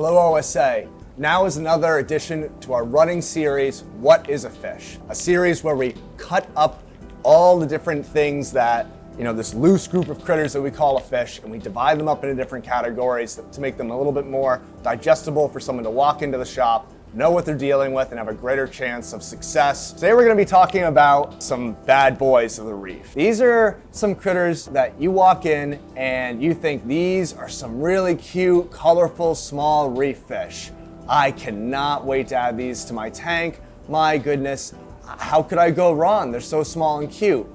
Hello OSA. Now is another edition to our running series, What is a Fish? A series where we cut up all the different things that, this loose group of critters that we call a fish, and we divide them up into different categories to make them a little bit more digestible for someone to walk into the shop, know what they're dealing with, and have a greater chance of success. Today we're going to be talking about some bad boys of the reef. These are some critters that you walk in and you think these are some really cute, colorful, small reef fish. I cannot wait to add these to my tank. My goodness, how could I go wrong? They're so small and cute.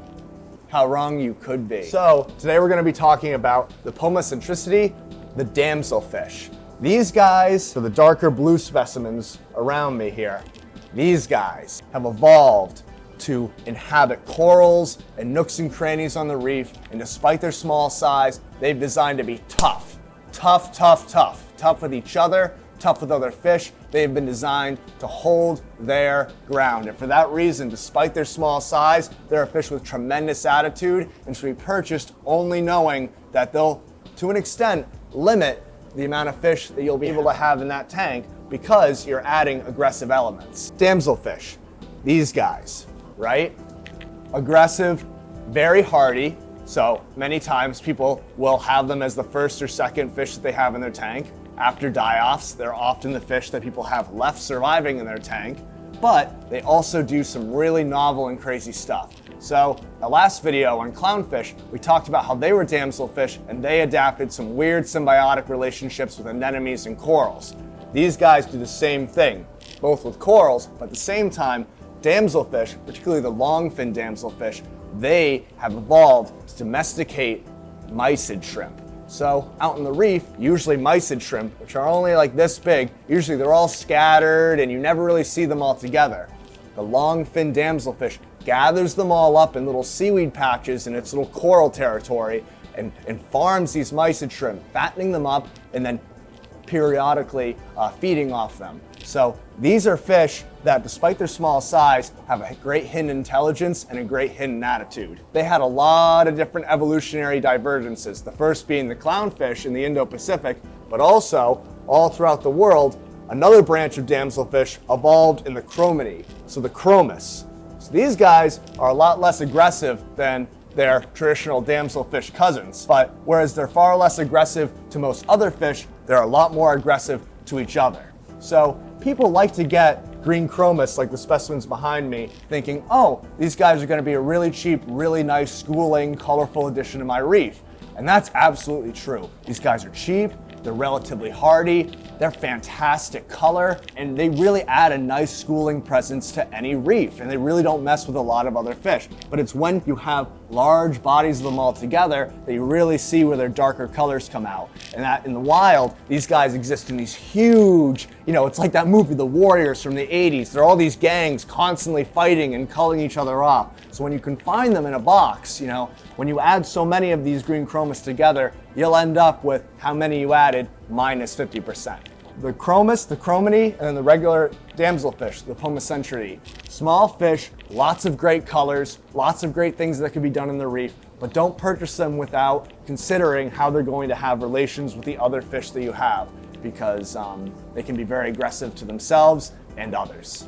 How wrong you could be. So today we're going to be talking about the Pomacentricity, the damselfish. These guys are the darker blue specimens around me here. These guys have evolved to inhabit corals and nooks and crannies on the reef, and despite their small size, they've designed to be tough. Tough with each other, tough with other fish. They've been designed to hold their ground. And for that reason, despite their small size, they're a fish with tremendous attitude and should be purchased only knowing that they'll, to an extent, limit the amount of fish that you'll be able to have in that tank because you're adding aggressive elements. Damselfish, these guys, right? Aggressive, very hardy. So many times people will have them as the first or second fish that they have in their tank. After die-offs, they're often the fish that people have left surviving in their tank, but they also do some really novel and crazy stuff. So the last video on clownfish, we talked about how they were damselfish and they adapted some weird symbiotic relationships with anemones and corals. These guys do the same thing, both with corals, but at the same time, damselfish, particularly the longfin damselfish, they have evolved to domesticate mysid shrimp. So out in the reef, usually mysid shrimp, which are only like this big, usually they're all scattered and you never really see them all together. The longfin damselfish gathers them all up in little seaweed patches in its little coral territory and farms these mysid shrimp, fattening them up and then periodically feeding off them. So these are fish that, despite their small size, have a great hidden intelligence and a great hidden attitude. They had a lot of different evolutionary divergences, the first being the clownfish in the Indo-Pacific, but also all throughout the world, another branch of damselfish evolved in the chromini, so the chromis. So these guys are a lot less aggressive than their traditional damselfish cousins, but whereas they're far less aggressive to most other fish, they're a lot more aggressive to each other. So people like to get green chromis, like the specimens behind me, thinking, oh, these guys are going to be a really cheap, really nice, schooling, colorful addition to my reef. And that's absolutely true. These guys are cheap, they're relatively hardy, they're fantastic color, and they really add a nice schooling presence to any reef, and they really don't mess with a lot of other fish. But it's when you have large bodies of them all together that you really see where their darker colors come out. And that in the wild, these guys exist in these huge, it's like that movie, The Warriors from the 80s. There are all these gangs constantly fighting and culling each other off. So when you confine them in a box, when you add so many of these green chromis together, you'll end up with how many you added minus 50%. The chromis, the chromini, and then the regular damselfish, the Pomacentricity. Small fish, lots of great colors, lots of great things that could be done in the reef, but don't purchase them without considering how they're going to have relations with the other fish that you have, because they can be very aggressive to themselves and others.